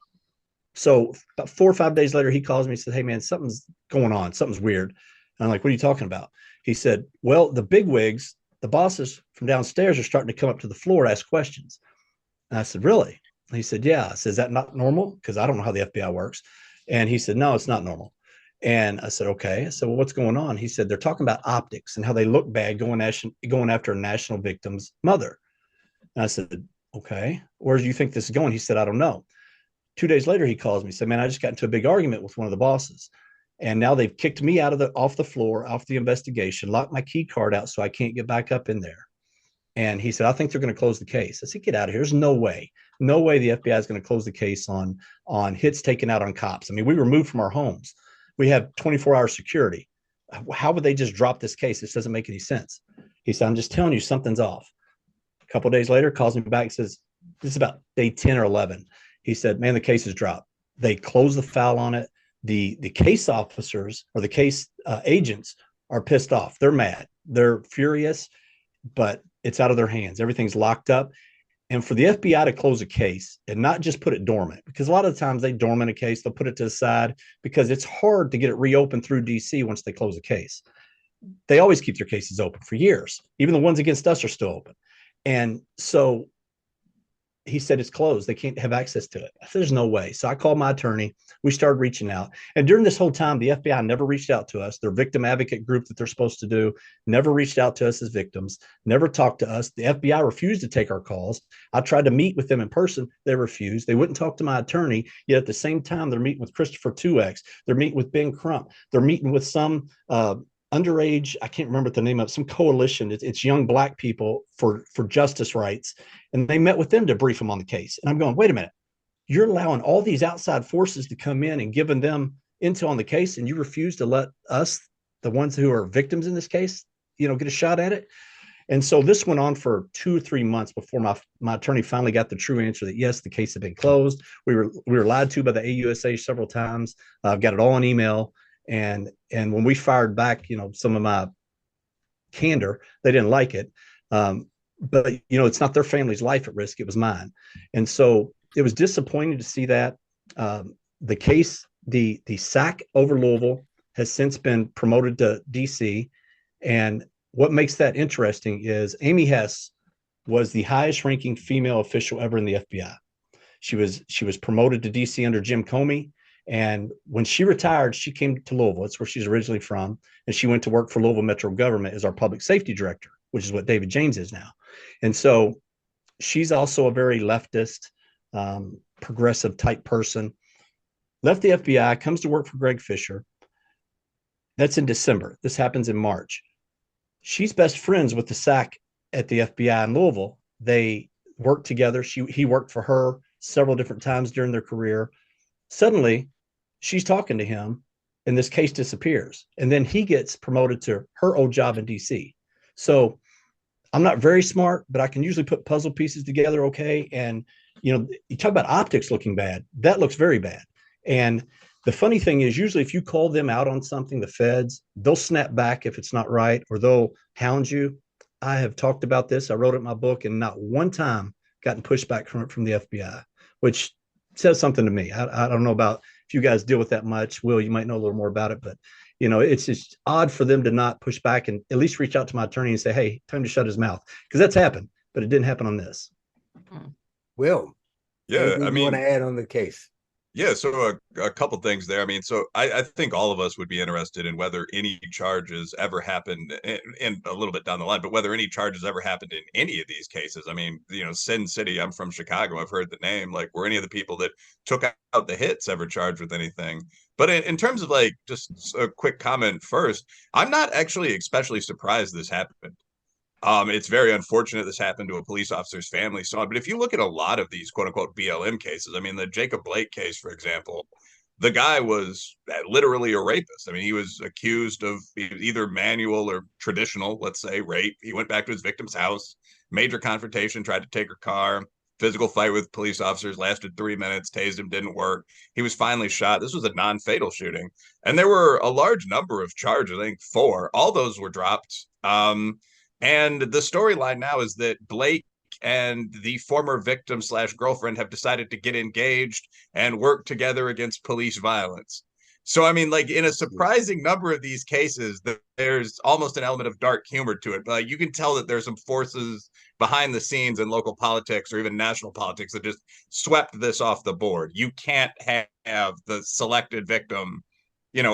So about 4 or 5 days later, he calls me and said, hey man, something's going on. Something's weird. And I'm like, what are you talking about? He said, well, the bigwigs, the bosses from downstairs are starting to come up to the floor to ask questions. And I said, really? And he said, yeah. I said, is that not normal? Because I don't know how the FBI works. And he said, no, it's not normal. And I said, okay. I said, well, what's going on? He said, they're talking about optics and how they look bad going after a national victim's mother. And I said, okay, where do you think this is going? He said, I don't know. 2 days later, he calls me, said, man, I just got into a big argument with one of the bosses. And now they've kicked me off the floor, off the investigation, locked my key card out so I can't get back up in there. And he said, I think they're going to close the case. I said, get out of here. There's no way the FBI is going to close the case on hits taken out on cops. I mean, we were moved from our homes. We have 24-hour security. How would they just drop this case? This doesn't make any sense. He said, I'm just telling you, something's off. A couple of days later, calls me back and says, this is about day 10 or 11. He said, man, the case is dropped. They closed the file on it. The case officers or the case agents are pissed off. They're mad. They're furious, but it's out of their hands. Everything's locked up. And for the FBI to close a case and not just put it dormant, because a lot of times they dormant a case, they'll put it to the side because it's hard to get it reopened through DC once they close a case. They always keep their cases open for years. Even the ones against us are still open. And so he said, it's closed. They can't have access to it. I said, there's no way. So I called my attorney. We started reaching out. And during this whole time, the FBI never reached out to us. Their victim advocate group that they're supposed to do never reached out to us as victims, never talked to us. The FBI refused to take our calls. I tried to meet with them in person. They refused. They wouldn't talk to my attorney. Yet at the same time, they're meeting with Christopher 2X. They're meeting with Ben Crump. They're meeting with some underage, I can't remember the name of it, some coalition. It's young Black people for justice rights. And they met with them to brief them on the case. And I'm going, wait a minute, you're allowing all these outside forces to come in and giving them intel on the case, and you refuse to let us, the ones who are victims in this case, get a shot at it. And so this went on for 2 or 3 months before my attorney finally got the true answer that yes, the case had been closed. We were lied to by the AUSA several times. I've got it all on email. And when we fired back, some of my candor, they didn't like it. But it's not their family's life at risk. It was mine. And so it was disappointing to see that. The case, the SAC over Louisville has since been promoted to DC. And what makes that interesting is Amy Hess was the highest ranking female official ever in the FBI. She was promoted to DC under Jim Comey. And when she retired, she came to Louisville. That's where she's originally from. And she went to work for Louisville Metro Government as our public safety director, which is what David James is now. And so she's also a very leftist, progressive type person. Left the FBI, comes to work for Greg Fisher. That's in December. This happens in March. She's best friends with the SAC at the FBI in Louisville. They worked together. He worked for her several different times during their career. Suddenly, she's talking to him, and this case disappears. And then he gets promoted to her old job in DC. So I'm not very smart, but I can usually put puzzle pieces together okay. And, you talk about optics looking bad. That looks very bad. And the funny thing is, usually if you call them out on something, the feds, they'll snap back if it's not right, or they'll hound you. I have talked about this. I wrote it in my book, and not one time gotten pushback from the FBI, which says something to me. I don't know about if you guys deal with that much. Will, you might know a little more about it, but it's just odd for them to not push back and at least reach out to my attorney and say, hey, time to shut his mouth, because that's happened, but it didn't happen on this. Will, yeah, you want to add on the case? Yeah, so a couple things there. I mean, so I think all of us would be interested in whether any charges ever happened, and a little bit down the line, but whether any charges ever happened in any of these cases. I mean, Sin City, I'm from Chicago. I've heard the name. Like, were any of the people that took out the hits ever charged with anything? But in terms of like, just a quick comment first, I'm not actually especially surprised this happened. It's very unfortunate this happened to a police officer's family, so on. But if you look at a lot of these quote unquote BLM cases, I mean, the Jacob Blake case, for example, the guy was literally a rapist. I mean, he was accused of either manual or traditional, let's say, rape. He went back to his victim's house, major confrontation, tried to take her car, physical fight with police officers, lasted 3 minutes, tased him, didn't work. He was finally shot. This was a non-fatal shooting. And there were a large number of charges, I think 4. All those were dropped. And the storyline now is that Blake and the former victim slash girlfriend have decided to get engaged and work together against police violence. So, I mean, like, in a surprising number of these cases, there's almost an element of dark humor to it. But like, you can tell that there's some forces behind the scenes in local politics or even national politics that just swept this off the board. You can't have the selected victim,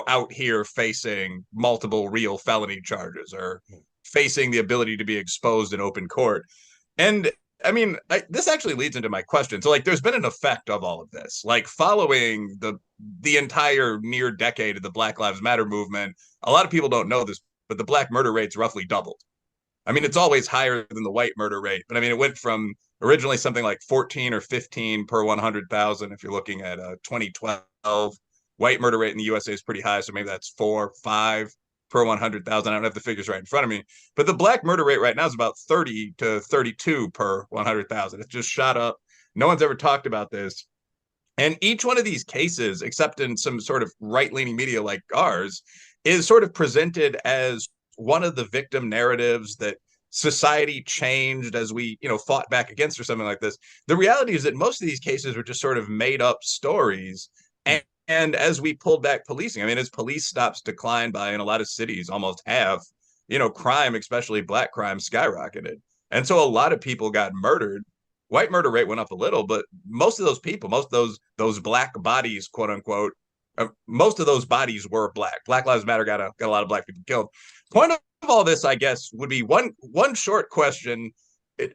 out here facing multiple real felony charges or facing the ability to be exposed in open court. And I mean, this actually leads into my question. So, like, there's been an effect of all of this, like following the entire near decade of the Black Lives Matter movement. A lot of people don't know this, but the black murder rate's roughly doubled. I mean, it's always higher than the white murder rate, but I mean, it went from originally something like 14 or 15 per 100,000. If you're looking at 2012, white murder rate in the USA is pretty high, so maybe that's 4, 5 per 100,000. I don't have the figures right in front of me, but the black murder rate right now is about 30 to 32 per 100,000. It's just shot up. No one's ever talked about this. And each one of these cases, except in some sort of right-leaning media like ours, is sort of presented as one of the victim narratives that society changed as we, fought back against or something like this. The reality is that most of these cases were just sort of made up stories. And as we pulled back policing, I mean, as police stops declined by in a lot of cities, almost half, crime, especially black crime, skyrocketed. And so a lot of people got murdered. White murder rate went up a little, but most of those people, most of those black bodies, quote unquote, most of those bodies were black. Black Lives Matter got a lot of black people killed. Point of all this, I guess, would be one short question.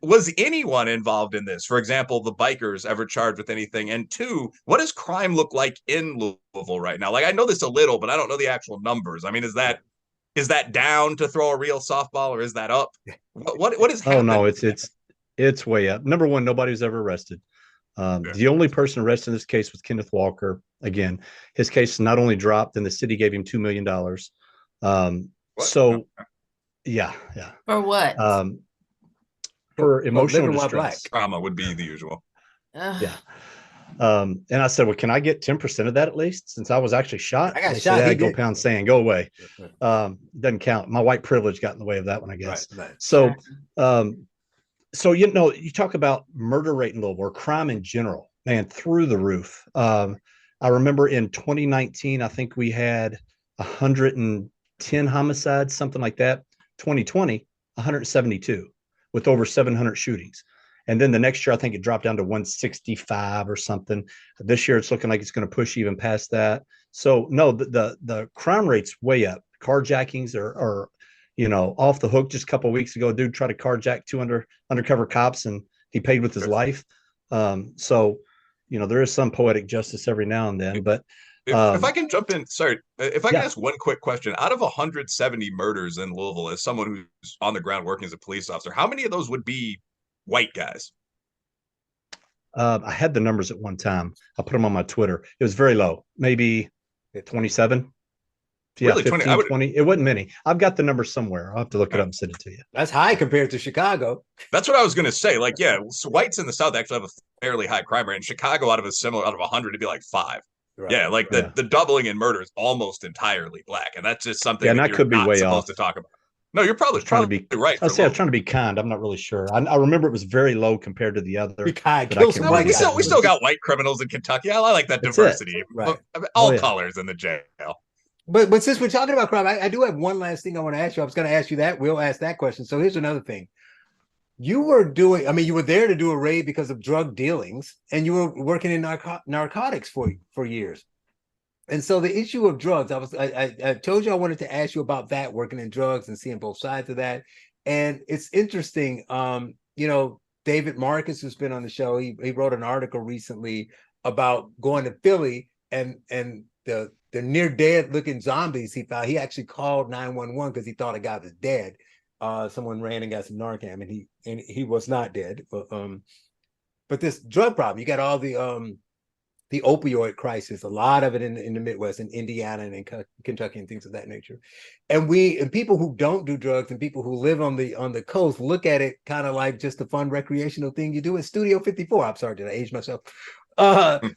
Was anyone involved in this? For example, the bikers ever charged with anything? And 2, what does crime look like in Louisville right now? Like, I know this a little, but I don't know the actual numbers. I mean, is that down, to throw a real softball, or is that up? What is happening? Oh no, it's way up. Number one, nobody was ever arrested. The only person arrested in this case was Kenneth Walker. Again, his case not only dropped, and the city gave him $2 million. So, yeah. For what? For emotional distress. Trauma would be the usual. Yeah. And I said, well, can I get 10% of that at least? Since I was actually shot. I got shot. Said, go pound sand, go away. Doesn't count. My white privilege got in the way of that one, I guess. Right. So, you talk about murder rate in Louisville, or crime in general, man, through the roof. I remember in 2019, I think we had 110 homicides, something like that. 2020, 172 with over 700 shootings. And then the next year, I think it dropped down to 165 or something. This year, it's looking like it's going to push even past that. So no, the crime rate's way up. Carjackings are off the hook. Just a couple of weeks ago, a dude tried to carjack 2 undercover cops, and he paid with his life. So there is some poetic justice every now and then. But if I can jump in, sorry, if I can ask one quick question. Out of 170 murders in Louisville, as someone who's on the ground working as a police officer, how many of those would be white guys? I had the numbers at one time. I put them on my Twitter. It was very low, maybe 27. Yeah, really, 15, 20. It wasn't many. I've got the number somewhere. I'll have to look it up and send it to you. That's high compared to Chicago. That's what I was going to say. Like, yeah, so whites in the South actually have a fairly high crime rate. In Chicago, out of 100, it'd be like 5. Right. Yeah, like the doubling in murder is almost entirely black, and that's just something that could be way supposed to talk about. No, you're probably trying to be right. I was trying to be kind. I'm not really sure. I remember it was very low compared to the other. We still got white criminals in Kentucky. I like that diversity. Right. All colors in the jail. But since we're talking about crime, I do have one last thing I want to ask you. I was going to ask you that. We'll ask that question. So here's another thing. you were doing, I mean, you were there to do a raid because of drug dealings, and you were working in narcotics for years. And so the issue of drugs, I told you I wanted to ask you about that, working in drugs and seeing both sides of that. And it's interesting. David Marcus, who's been on the show, he wrote an article recently about going to Philly and the near dead looking zombies he found. He actually called 911 because he thought a guy was dead. Someone ran and got some Narcan, and he was not dead. But this drug problem, you got all the opioid crisis, a lot of it in the Midwest, in Indiana and in Kentucky and things of that nature. And people who don't do drugs and people who live on the coast look at it kind of like just a fun recreational thing you do at Studio 54. I'm sorry, did I age myself?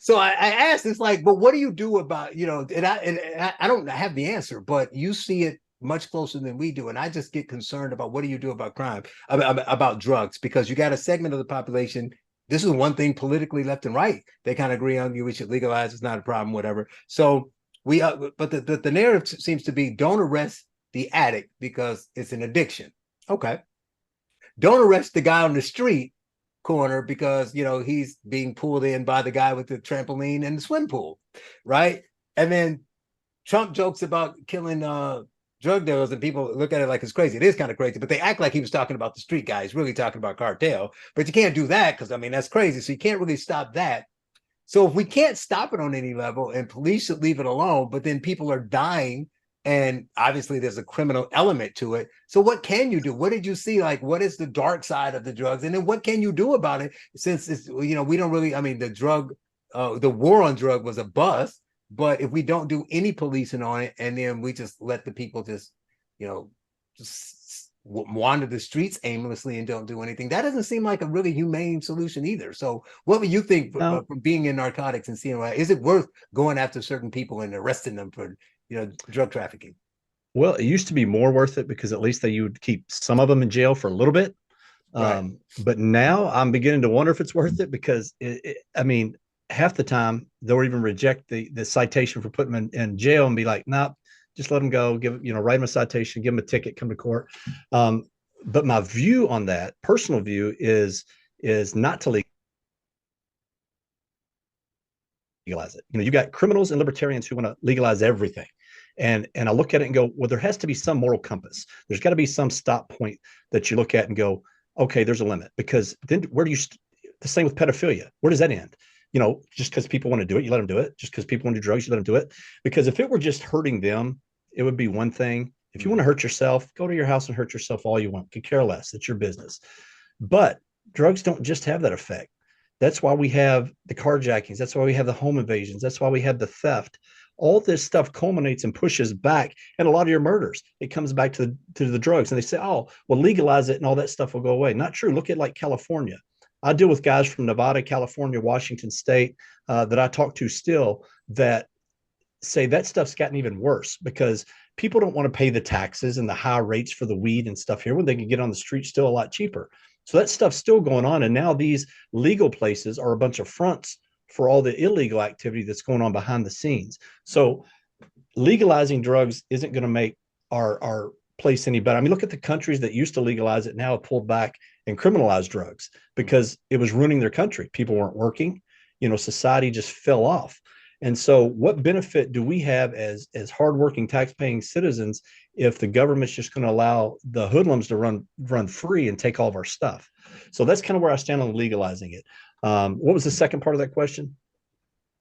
So I asked, it's like, but what do you do about, and I don't have the answer, but you see it much closer than we do. And I just get concerned about what do you do about crime, about drugs, because you got a segment of the population. This is one thing politically, left and right, they kind of agree on we should legalize, it's not a problem, whatever. So but the narrative seems to be, don't arrest the addict because it's an addiction. Okay. Don't arrest the guy on the street corner because, he's being pulled in by the guy with the trampoline and the swim pool, right? And then Trump jokes about killing drug dealers, and people look at it like it's crazy. It is kind of crazy, but they act like he was talking about the street guy. He's really talking about cartel. But you can't do that because, that's crazy. So you can't really stop that. So if we can't stop it on any level, and police should leave it alone, but then people are dying, and obviously there's a criminal element to it. So what can you do? What did you see? Like, what is the dark side of the drugs? And then what can you do about it? Since it's, we don't really, the war on drug was a bust. But if we don't do any policing on it, and then we just let the people just wander the streets aimlessly and don't do anything, that doesn't seem like a really humane solution either. So what would you think from being in narcotics and seeing, is it worth going after certain people and arresting them for, drug trafficking? Well, it used to be more worth it because at least you would keep some of them in jail for a little bit. Right. But now I'm beginning to wonder if it's worth it, because half the time they'll even reject the citation for putting them in jail and be like, nah, just let them go, write them a citation, give them a ticket, come to court. But my view on that, personal view, is not to legalize it. You got criminals and libertarians who want to legalize everything. And I look at it and go, well, there has to be some moral compass. There's got to be some stop point that you look at and go, okay, there's a limit. Because then where do you, the same with pedophilia, where does that end? Just because people want to do it, you let them do it. Just because people want to do drugs, you let them do it. Because if it were just hurting them, it would be one thing. If you want to hurt yourself, go to your house and hurt yourself all you want. Could care less. It's your business. But drugs don't just have that effect. That's why we have the carjackings. That's why we have the home invasions. That's why we have the theft. All this stuff culminates and pushes back. And a lot of your murders, it comes back to the drugs. And they say, oh, well, legalize it and all that stuff will go away. Not true. Look at like California. I deal with guys from Nevada, California, Washington State that I talk to still that say that stuff's gotten even worse because people don't want to pay the taxes and the high rates for the weed and stuff here when they can get on the street still a lot cheaper. So that stuff's still going on. And now these legal places are a bunch of fronts for all the illegal activity that's going on behind the scenes. So legalizing drugs isn't going to make our place any better. Look at the countries that used to legalize it now have pulled back and criminalize drugs because it was ruining their country. People weren't working, society just fell off. And so what benefit do we have as hardworking tax-paying citizens if the government's just going to allow the hoodlums to run free and take all of our stuff? So that's kind of where I stand on legalizing it. What was the second part of that question?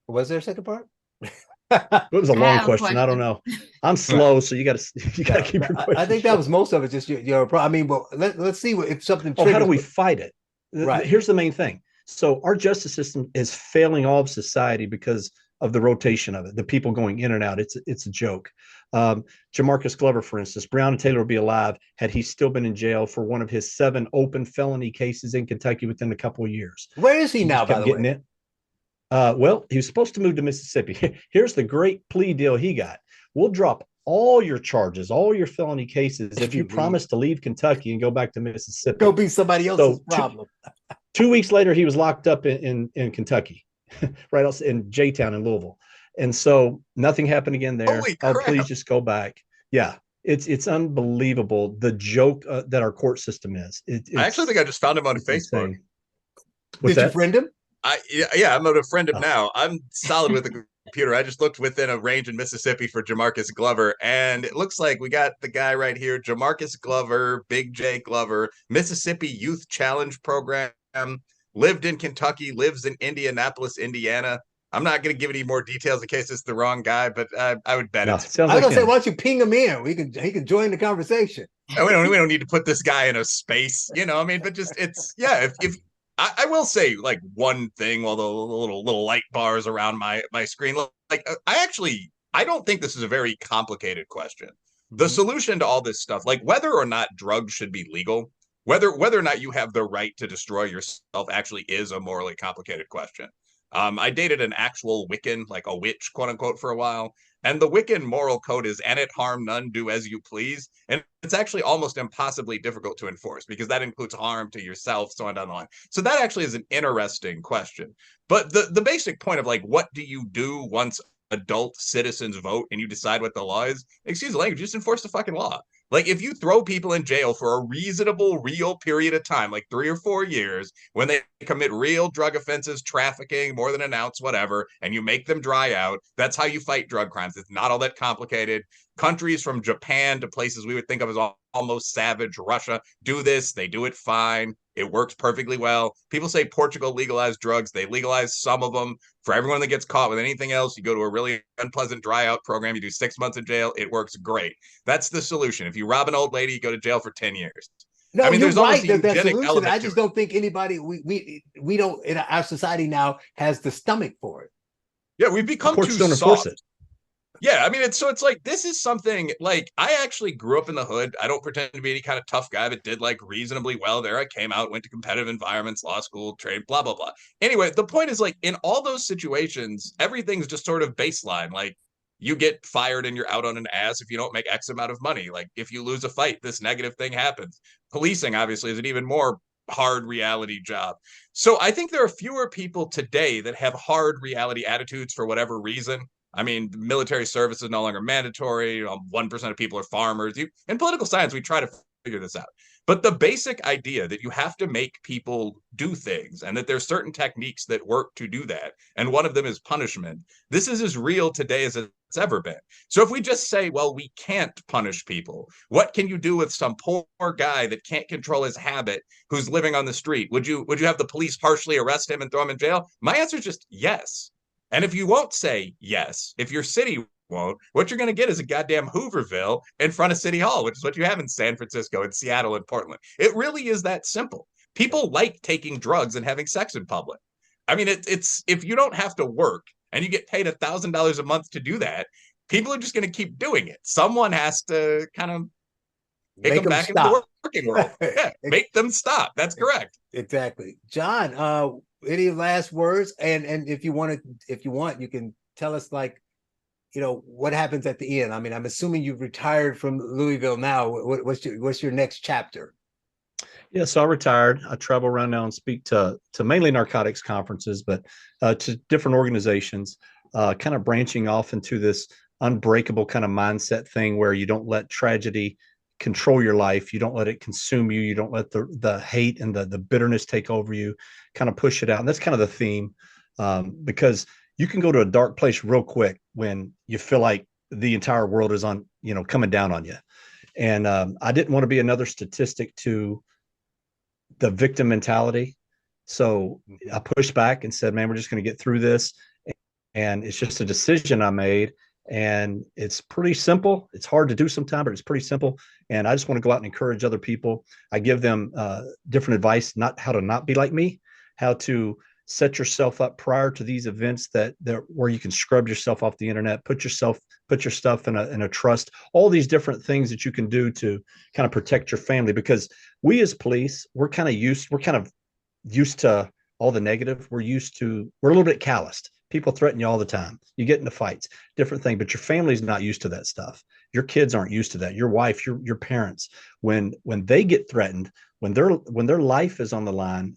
Was there a second part? It was a long question. I don't know. I'm slow, so you got to keep your question. I think that was most of it. Just your well, let's see if something. How do we fight it? Right. Here's the main thing. So our justice system is failing all of society because of the rotation of it, the people going in and out. It's a joke. Jamarcus Glover, for instance, Brianna Taylor would be alive had he still been in jail for one of his 7 open felony cases in Kentucky within a couple of years. Where is he now, by the way? Well, he was supposed to move to Mississippi. Here's the great plea deal he got. We'll drop all your charges, all your felony cases, if you promise to leave Kentucky and go back to Mississippi. Go be somebody else's problem. 2 weeks later, he was locked up in Kentucky, right else in J-Town in Louisville. And so nothing happened again there. Oh, please just go back. Yeah. It's unbelievable the joke that our court system is. I actually think I just found him on Facebook. Insane. What's Did you that? friend him? Yeah, I'm gonna friend him Oh. now. I'm solid with the computer. I just looked within a range in Mississippi for Jamarcus Glover, and it looks like we got the guy right here, Jamarcus Glover, Big J Glover, Mississippi Youth Challenge Program, lived in Kentucky, lives in Indianapolis, Indiana. I'm not going to give any more details in case it's the wrong guy, but I would bet No, it's. it sounds I was like gonna say, him. why don't you ping him in? He can join the conversation. We don't need to put this guy in a space, you know. I mean, but just it's yeah. If I will say like one thing, while the little light bars around my screen, like I don't think this is a very complicated question. The solution to all this stuff, like whether or not drugs should be legal, whether or not you have the right to destroy yourself, actually is a morally complicated question. I dated an actual Wiccan, like a witch, quote unquote, for a while. And the Wiccan moral code is "and it harm none, do as you please." And it's actually almost impossibly difficult to enforce because that includes harm to yourself, so on down the line. So that actually is an interesting question. But the basic point of like, what do you do once adult citizens vote and you decide what the law is? Excuse the language, just enforce the fucking law. Like if you throw people in jail for a reasonable, real period of time, like 3 or 4 years, when they commit real drug offenses, trafficking, more than an ounce, whatever, and you make them dry out, that's how you fight drug crimes. It's not all that complicated. Countries from Japan to places we would think of as almost savage, Russia, do this. They do it fine. It works perfectly well. People say Portugal legalized drugs. They legalize some of them. For everyone that gets caught with anything else, you go to a really unpleasant dry out program. You do 6 months in jail. It works great. That's the solution. If you rob an old lady, you go to jail for 10 years. No, I mean, you're there's almost right. a That eugenic solution. element I to just it. don't think anybody we don't in our society now has the stomach for it. Yeah, we've The become courts too don't enforce soft. it. Yeah, I mean, it's like this is something like I actually grew up in the hood. I don't pretend to be any kind of tough guy, but did like reasonably well there. I came out, went to competitive environments, law school, trade, blah, blah, blah. Anyway, the point is like in all those situations, everything's just sort of baseline. Like you get fired and you're out on an ass if you don't make X amount of money. Like if you lose a fight, this negative thing happens. Policing obviously is an even more hard reality job. So I think there are fewer people today that have hard reality attitudes for whatever reason. I mean, military service is no longer mandatory. 1% of people are farmers. In political science, we try to figure this out. But the basic idea that you have to make people do things and that there's certain techniques that work to do that, and one of them is punishment, this is as real today as it's ever been. So if we just say, well, we can't punish people, what can you do with some poor guy that can't control his habit who's living on the street? Would you have the police harshly arrest him and throw him in jail? My answer is just yes. And if you won't say yes, if your city won't, what you're going to get is a goddamn Hooverville in front of City Hall, which is what you have in San Francisco, in Seattle, and Portland. It really is that simple. People like taking drugs and having sex in public. I mean, it's if you don't have to work and you get paid $1,000 a month to do that, people are just going to keep doing it. Someone has to kind of take them back into the working world. Yeah, make them stop. That's correct. Exactly. John, any last words? And if you want, you can tell us like, what happens at the end. I mean, I'm assuming you've retired from Louisville now. What's your next chapter? Yeah, so I retired. I travel around now and speak to mainly narcotics conferences, but to different organizations, kind of branching off into this unbreakable kind of mindset thing where you don't let tragedy control your life. You don't let it consume you. You don't let the hate and the bitterness take over you, kind of push it out. And that's kind of the theme, because you can go to a dark place real quick when you feel like the entire world is on, coming down on you. And I didn't want to be another statistic to the victim mentality. So I pushed back and said, man, we're just going to get through this. And it's just a decision I made. And it's pretty simple. It's hard to do sometimes, but it's pretty simple. And I just want to go out and encourage other people. I give them different advice, not how to not be like me, how to set yourself up prior to these events that where you can scrub yourself off the internet, put your stuff in a trust, all these different things that you can do to kind of protect your family. Because we as police, we're kind of used to all the negative. We're a little bit calloused. People threaten you all the time. You get into fights, different thing, but your family's not used to that stuff. Your kids aren't used to that. Your wife, your parents, when they get threatened, when their life is on the line,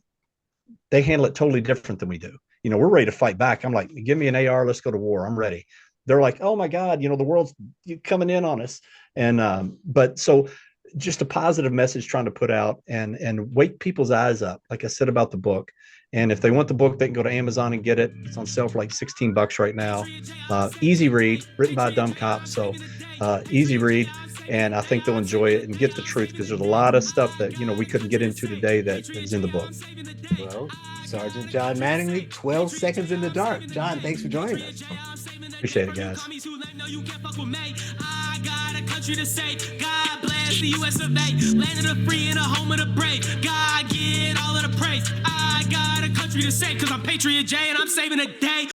they handle it totally different than we do. We're ready to fight back. I'm like, give me an AR, let's go to war. I'm ready. they're like, oh my God, the world's coming in on us. And but so just a positive message trying to put out and wake people's eyes up, like I said about the book. And if they want the book, they can go to Amazon and get it. It's on sale for like $16 right now. Easy read, written by a dumb cop. So easy read. And I think they'll enjoy it and get the truth, because there's a lot of stuff that, we couldn't get into today that is in the book. Well, Sergeant John Mattingly, 12 Seconds in the Dark. John, thanks for joining us. Appreciate it, guys. I got a country to say, God bless the US of A, land of the free and a home of the brave. God get all of the praise. I got a country to say, cause I'm Patriot J and I'm saving the day.